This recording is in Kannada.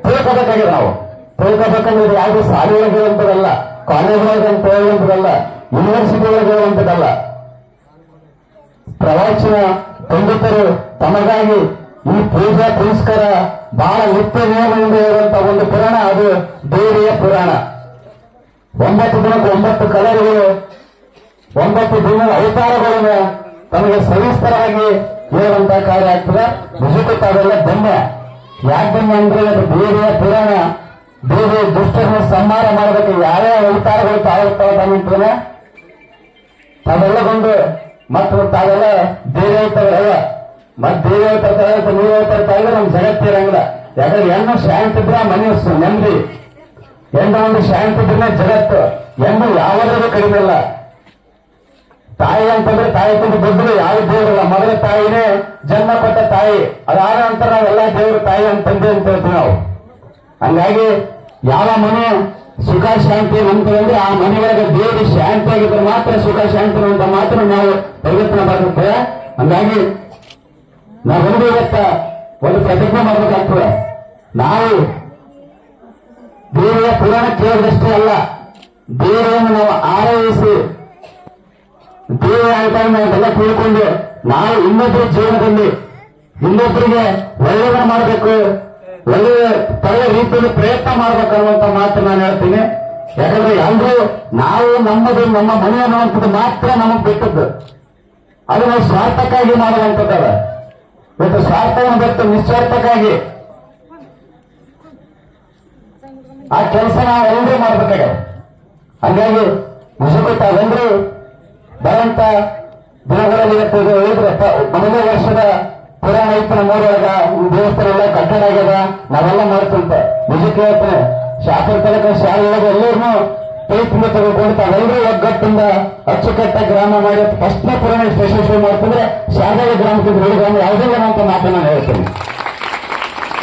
ತಿಳ್ಕೋಬೇಕಾಗಿದೆ. ನಾವು ತಿಳ್ಕೋಬೇಕಂದ್ರೆ ಯಾವುದು ಶಾಲೆಗಳಿಗೆ ಹೇಳುವಂಥದ್ದಲ್ಲ, ಕಾಲೇಜ್ಗಳಿಗೆ ಅಂತ ಹೇಳುವಂಥದ್ದಲ್ಲ, ಯೂನಿವರ್ಸಿಟಿಗಳಿಗೆ ಹೇಳುವಂಥದ್ದಲ್ಲ. ಪ್ರವಚನ ಪಂಡಿತರು ತಮಗಾಗಿ ಈ ಪೂಜಾ ಪುರಸ್ಕಾರ ಬಹಳ ನಿತ್ಯ ನಿಯಮದಿಂದ ಹೇಳುವಂತ ಒಂದು ಪುರಾಣ, ಅದು ದೇವಿಯ ಪುರಾಣ. 9 ದಿನಕ್ಕೆ 9 ಕಲರ್ಗಳು, 9 ದಿನದ ಅವತಾರಗಳನ್ನು ತಮಗೆ ಸವಿಸ್ತರವಾಗಿ ಹೇಳುವಂತ ಕಾರ್ಯ ಆಗ್ತದೆ. ನಿಜಕ್ಕೂ ತಾವೆಲ್ಲ ಧನ್ಯ. ಯಾಕೆ ಧನ್ಯ ಅಂದ್ರೆ ಅದು ದೇವಿಯ ಪುರಾಣ. ದೇವಿ ದುಷ್ಟರನ್ನು ಸಂಹಾರ ಮಾಡಬೇಕು. ಯಾವ್ಯಾವ ಅವತಾರಗಳು ತಾವಿರ್ತಾವೆ ತಾವೆಲ್ಲ ಬಂದು ಮತ್ತು ತಾವೆಲ್ಲ ದೇವಿ ಅವತಾರ ಮತ್ ದೇವಿ ಅವತಾರ ನೀವು ಅವತಾರ ಇದ್ರೆ ನಮ್ ಜಗತ್ತಿರಂಗಿಲ್ಲ. ಯಾಕಂದ್ರೆ ಹೆಣ್ಣು ಶಾಂತಿ ಇದ್ರೆ ಮನೆ ನೆಮ್ಮದಿ, ಹೆಣ್ಣು ಒಂದು ಶಾಂತಿ ಇದ್ರೆ ಜಗತ್ತು. ಹೆಣ್ಣು ಯಾವಾಗಲೂ ಕಡಿಮೆ ಇಲ್ಲ. ತಾಯಿ ಅಂತಂದ್ರೆ ತಾಯಿ ತುಂಬ ದೊಡ್ಡದು ಯಾವ ದೇವರಲ್ಲ. ಮೊದಲ ತಾಯಿನೇ ಜನ್ಮ ಕೊಟ್ಟ ತಾಯಿ. ಅದಾದ ನಂತರ ನಾವೆಲ್ಲ ದೇವರು ತಾಯಿ ಅಂತಂದೆ ಅಂತ ಹೇಳ್ತೀವಿ ನಾವು. ಹಂಗಾಗಿ ಯಾವ ಮನೆ ಸುಖ ಶಾಂತಿ ನಂತಂದ್ರೆ ಆ ಮನೆಯೊಳಗೆ ದೇವರು ಶಾಂತಿ ಆಗಿದ್ರೆ ಮಾತ್ರ ಸುಖ ಶಾಂತಿ ಅಂತ ಮಾತ್ರ ನಾವು ಪ್ರಯತ್ನ ಬರುತ್ತೆ. ಹಂಗಾಗಿ ನಾವೆಲ್ಲರೂ ಇವತ್ತ ಒಂದು ಪ್ರತಿಜ್ಞೆ ಮಾಡಬೇಕಾಗ್ತದೆ. ನಾವು ದೇವಿಯ ಪುರಾಣ ಕೇಳಿದಷ್ಟೇ ಅಲ್ಲ, ದೇವರನ್ನು ನಾವು ಆರೈಸಿ ದೇವ ಅಂತ ನಾವೆಲ್ಲ ತಿಳ್ಕೊಂಡು ನಾವು ಇನ್ನೊಬ್ಬರ ಜೀವನದಲ್ಲಿ ಇನ್ನೊಬ್ಬರಿಗೆ ಒಳ್ಳೆಯದನ್ನ ಮಾಡಬೇಕು, ಒಳ್ಳೆಯ ರೀತಿಯಲ್ಲಿ ಪ್ರಯತ್ನ ಮಾಡ್ಬೇಕು ಅನ್ನುವಂತ ಮಾತು ನಾನು ಹೇಳ್ತೀನಿ. ಯಾಕಂದ್ರೆ ಎಲ್ಲರೂ ನಾವು ನಮ್ಮದು ನಮ್ಮ ಮನೆ ಅನ್ನುವಂಥದ್ದು ಮಾತ್ರ ನಮಗ್ ಬಿಟ್ಟದ್ದು. ಅದು ನಾವು ಸ್ವಾರ್ಥಕ್ಕಾಗಿ ಮಾಡುವಂಥದ್ದಲ್ಲ. ಇವತ್ತು ಸ್ವಾರ್ಥವನ್ನು ಬಿಟ್ಟು ನಿಸ್ವಾರ್ಥಕ್ಕಾಗಿ ಆ ಕೆಲಸ ನಾವೆಲ್ಲರೂ ಮಾಡ್ಬೇಕಾಗ. ಹಂಗಾಗಿ ನಿಜಕ್ಕೂ ತಾವೆಲ್ಲರೂ ಬರುವಂತ ದಿನಗಳಲ್ಲಿ ಹೇಳಿದ್ರೆ 1ನೇ ವರ್ಷದ ಪುರಾಣ ಇತ್ತು ನಮ್ಮೂರೊಳಗ. ದೇವಸ್ಥಾನ ಎಲ್ಲ ಕಟ್ಟಡ ಆಗ್ಯದ, ನಾವೆಲ್ಲ ಮಾಡ್ತಂತ ನಿಜಕ್ಕೆ ಹೇಳ್ತೇನೆ. ಶಾಸನ ತನಕ ಶಾಲೆಯೊಳಗೆ ಎಲ್ಲರೂ ಕೈ ತುಂಬ ತೆಗೆದುಕೊಂಡು ತಾವೆಲ್ಲರೂ ಒಗ್ಗಟ್ಟಿಂದ ಅಚ್ಚುಕಟ್ಟ ಗ್ರಾಮ ಮಾಡಿ ಫಸ್ಟ್ನೇ ಪುರಾಣ ಯಶಸ್ವಿ ಮಾಡ್ತಂದ್ರೆ ಶಾಲೆಯ ಗ್ರಾಮಕ್ಕೆ ಗ್ರಾಮ ಯಾವುದೇ ಅಂತ ಮಾತನ್ನ ಹೇಳ್ತೇನೆ.